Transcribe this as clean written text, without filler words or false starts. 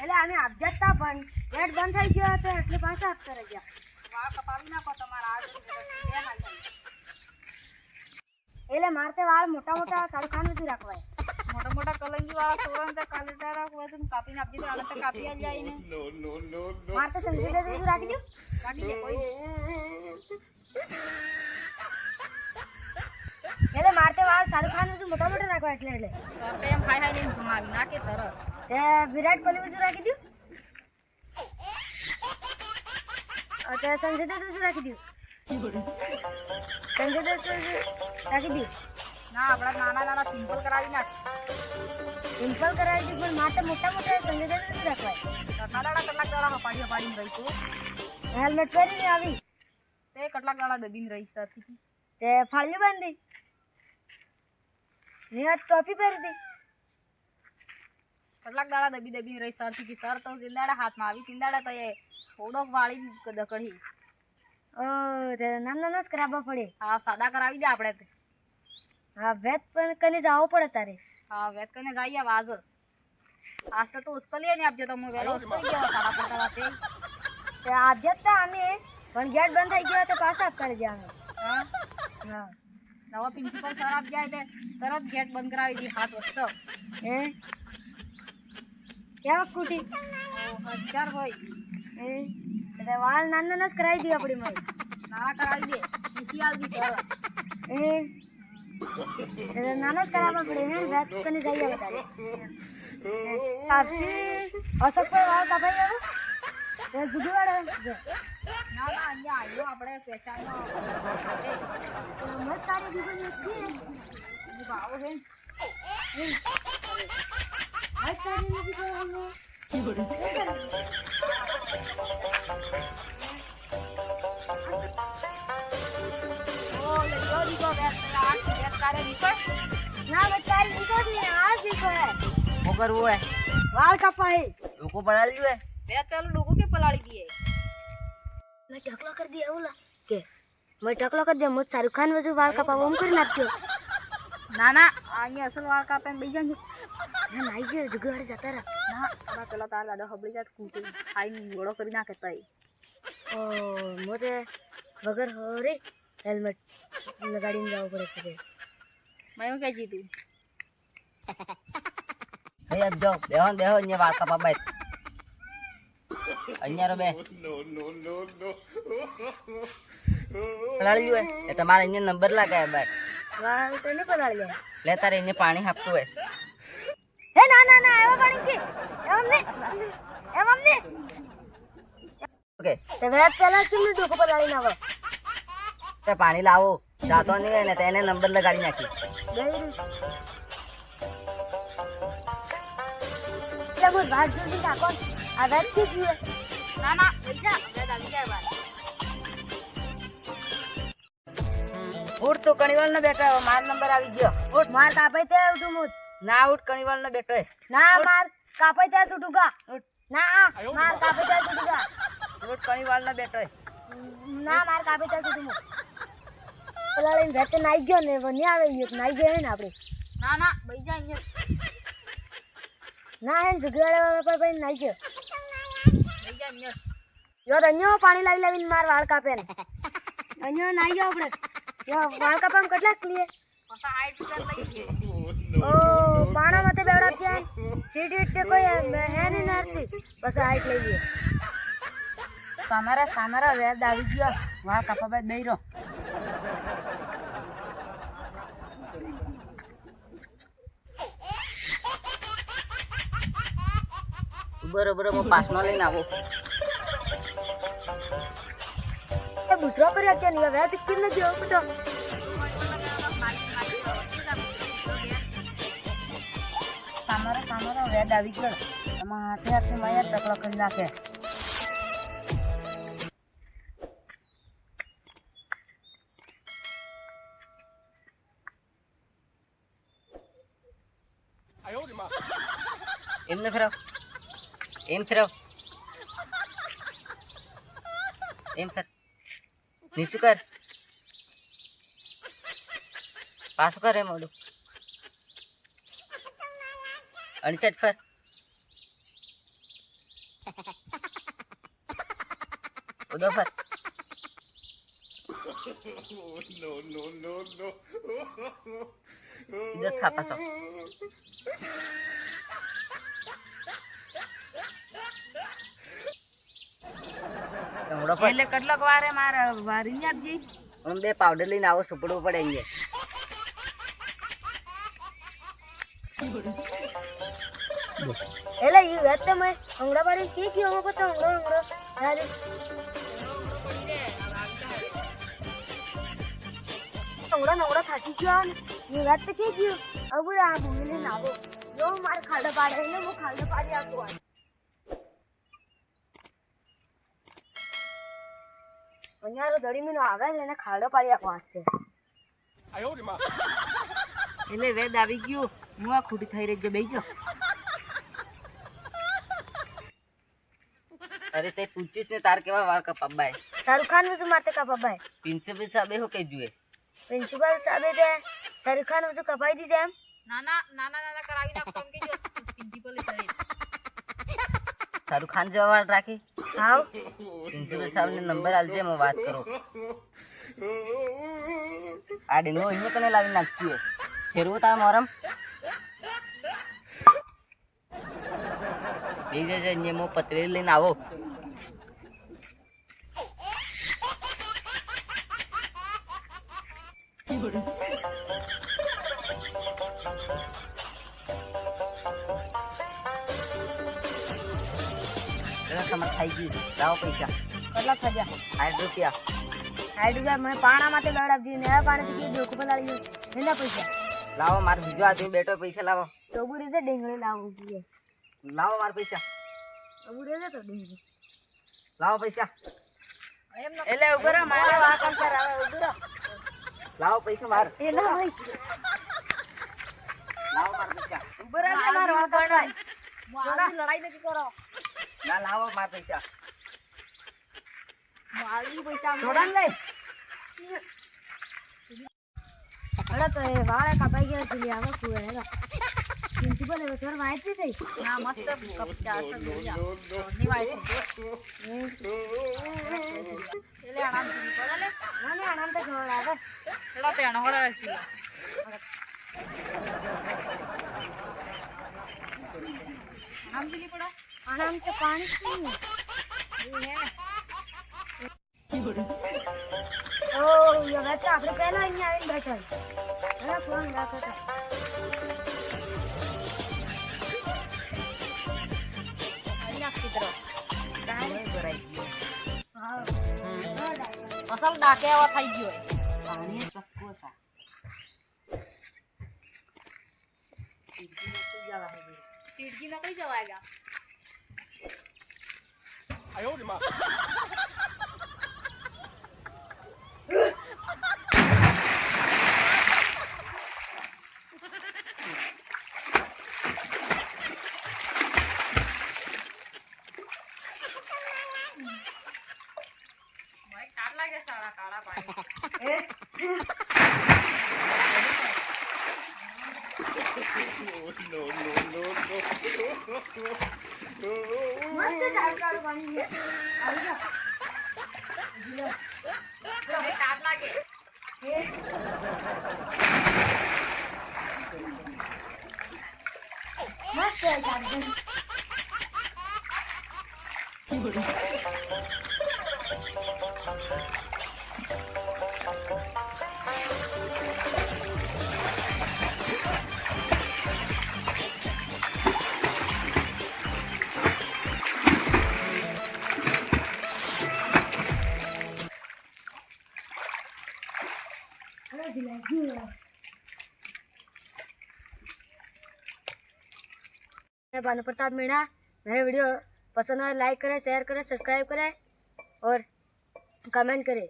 એટલે આને આપજત તા પણ ગેટ બંધ થઈ ગયો હતો એટલે પાછા આપતા રહી ગયા. વાળ કપાવી નાખો તમારા આ એટલે મારતે વાળ મોટા મોટા શાહરુખ ખાન નથી રાખવાય. મોટા મોટા કલંગી વાળા સોરન તે કાલેટા રાખવા તો કાપીને આપી દે. આલે તો કાપી જ જાય ને. મારતે સંજય દે તો રાખી દો. રાખી દે કોઈ. એટલે મારતે વાળ શાહરુખ ખાન નું મોટા મોટા રાખવા એટલે સર તે એમ હાઈ હાઈ ને ઘુમાવી નાખે તરત. તે વિરાટ કોહલી નું રાખી દો. અચ્છા સંજય દે નું રાખી દો. સંજય દે રાખી દો. ના આપડા નાના નાના સિમ્પલ કરાવી નાખ. સિમ્પલ કરાવી દી પણ માથે મોટા મોટા સંજય દે નું રાખવાય. કટલાડા કટલાક દાડા પાડી પાડીને રહી તો હેલ્મેટ પહેરીને આવી તે કટલાક દાડા દબીને રહી સર થી તે ફાળ્યું બાંધી ને ટોપી પહેરી દી. કટલાક દાડા દબી દબીને રહી સર થી સર તો તિંદાડા હાથમાં આવી તિંદાડા તો એ થોડોક વાળી દકડી. ઓ તે નામ નામ જ કરાવવા પડે. હા સાદા કરાવી દે આપણે. હા વેત પણ કને જાવ પડે તારે. હા વેત કને જઈએ આજ આજ તો ઉસ્કલીએ ને આપજે તો હું વેલો ઉસ્કલી ગયો સાડા પડતા વાતે તે આપજે તો અમે પણ ગેટ બંધ થઈ ગયો તો પાછા કરી દે અમે. હા હા નવા પ્રિન્સિપલ સર આપ જાય તે તરત ગેટ બંધ કરાવી દી હાથ વસ્તો હે કેવા કુટી 1000 હોય હે તે વાળ નાના નાના કરાવી દી આપડી મય નાના કરાવી દે પીસી આલ દી તરત હે નાના કરાવવા પડે હે વેત કને જઈએ બતાવે. આપસી અશોક પર વાળ કાપાઈ આવો તે જુગવાડે ના ના અહીંયા આવ્યો આપણે પેચાનો મત તારી દીધો નથી ભાવ હે મત તારી દીધો હે કી બોલે ઓ લે યો દીકો બેટ આ બેટ કારે દીકો ના બચારી દીકો ને આ દીકો હે वो करवो है वाल कपाई डोको पड़ा लियो है मैं चलो डोको के पलाड़ी दिए मैं टकला कर दिया ओला के मैं टकला कर दिया मुझ शाहरुख खान वजू वाल कपाव हम कर नाख्यो ना ना आगे असल वाल कापे बेई जान ना नाई जे जुगाड़ जाता रा ना अब चलो तार दादा हबड़ी जात कूटी खाई गोड़ो करी नाखे तई ओ मोते वगर होरे हेलमेट लगाडीने जाव पड़े छे मैं क्या जीतू Hey अब जाओ बेहोन बेहो अन्य वाल का पापा अन्य रो बे पलाळी है એ તમારે અહીંયા નંબર લાગે ભાઈ વાલ તો ને પલાળી લે તારે અહીંયા પાણી આપતું હે હે ના ના ના એવા પાણી કે એવમ ને ઓકે તે વેત પેલા કેમ ડોકો પલાળી નાવો તે પાણી લાવો જાતો નહીં ને તેને નંબર લગાડી નાખી वो बात जो भी काको आवाज की है ना ना ऐसा मैं दादी क्या बात उठ तो कणीवाल ने बैठा है मार नंबर આવી ગયો ઉઠ માર કાપે તે ઉઠું મુત ના ઉઠ કણીવાલ ને બેઠો ના માર કાપે તે ઉઠુગા ના માર કાપે તે ઉઠુગા ઉઠ કણીવાલ ને બેઠો ના માર કાપે તે ઉઠું મુત પેલા લઈને ઘરે નાઈ ગયો ને વની આવે નાઈ જાય ને આપણે ના ના બઈ જા અહીંયા ના હે જુગવાડે પર ભાઈ નાઈ ગયો નાઈ જા અહીંયા યો દન્યો પાણી લાવી લાવીને માર વાળ કાપે ને અહીંયા નાઈ ગયો આપણે યો વાળ કાપવામાં કેટલા લીએ પાછા 8 લઈ ગયે ઓ પાણા મતે બેડા ત્યાં સીડી તે કોઈ હે ને નરતી બસ 8 લઈ ગયે સામારા વેદ આવી ગયો વાળ કાપવા બાદ બેરો बरोबर मग पासनो लेने आवो ए दूसरा पर क्या नहीं है सिक्किन ने जो तो सामरा वेद આવી ગયો તમાર હાથે હાથે માયા ટકલો કરી નાખે આયો રે માં એમને ફેરો એમ ફેરો એમ કર નીચું કર પાછું કરે મોડું 68 પર ઉદો પર સીધો થા પાછો એટલે કેટલોક વારે મારે વારી આપજી હું 2 પાવડર લઈને આવો સુપડવું પડે અહીંયા એટલે ઈ વાત તમે હંગડા પાડી કે કયો મો પતો હંગડો રાજી હંગડા થાકી ગયો ને ઈ વાત તો કે કયો અબુ આ ભૂમિને નાવો જો માર ખાડા પાડે ને હું ખાડા પાડી આપતો અહીંયા દડી મીનો આવે ને એને ખાડો પાડી આપવા વાસ્તે એટલે વેદ આવી ગયું હું આ ખોટી થઈ રહી બેહી જો અરે તે પૂછીશ ને તાર કેવા વાળ કપાબાય શાહરુખ ખાન વિશે મારતે કપાબાય પ્રિન્સિપલ સાહેબ હો કે જુએ પ્રિન્સિપલ સાહેબ દે શાહરુખ ખાન વિશે કપાઈ દી જેમ નાના કરાવી નાખો એમ કે જો પ્રિન્સિપલ સાહેબ શાહરુખ ખાન જેવા વાળ રાખી હાવ પ્રિન્સિપલ સાહેબ ને નંબર આલજે હું વાત કરો આ ડીંગો અહીંયા કને લાવી નાખતી હે ફેરવું તાર મોરમ લઈ જજે નિયમો પતરી લઈને આવો તમારે ખાઈ ગયું લાવો પૈસા કેટલા થયા 60 રૂપિયા 60 મને પાણા માટે લડાવજી ને આ પાણી થી ડોકો પલાળી એના પૈસા લાવો માર બીજો આદમી બેઠો પૈસા લાવો ટોબુરી છે ડીંગળી લાવું જોઈએ લાવો માર પૈસા ટોબુરી છે તો ડીંગળી લાવો પૈસા એટલે ઉભરો મારો આ કામ કરાવે ઉભરો લાવો પૈસા માર એ લાવ લાવો માર પૈસા ઉભરો મારો આ કામ મારી લડાઈ નથી કરો ના લાવો માર પૈસા મારી પૈસા છોડાન લે અરે તો એ વાળે કપાઈ ગયા છે આવો કુએ હેલો પ્રિન્સિપલ એ ચોર માહિતી થઈ ના મસ્ત કપચા છે દુનિયા ની વાઈટ એટલે આરામ થી પડે લે મને આનંદ તો જોર આવે એલા તે અણ હોળે છે આમ થી પડે આનંદ તો પાણી પીને ઓ યો વાત આપણે પહેલા અહીંયા આવીને બેઠા અરે ફોન રાખો તો અસલ ડાકે આવા થઈ ગયો પાણી ચક્કો સા સીડકી ના કઈ જવાયગા આયો રે માં લાગે સાડા કાળા પાણી મસ્ત ઝાડકાળું પાણી છે આવી જા ટાટ લાગે મસ્ત ઝાડકાળું मैं भानु प्रताप मीणा मेरा वीडियो पसंद आए लाइक करें शेयर करें सब्सक्राइब करें और कमेंट करें।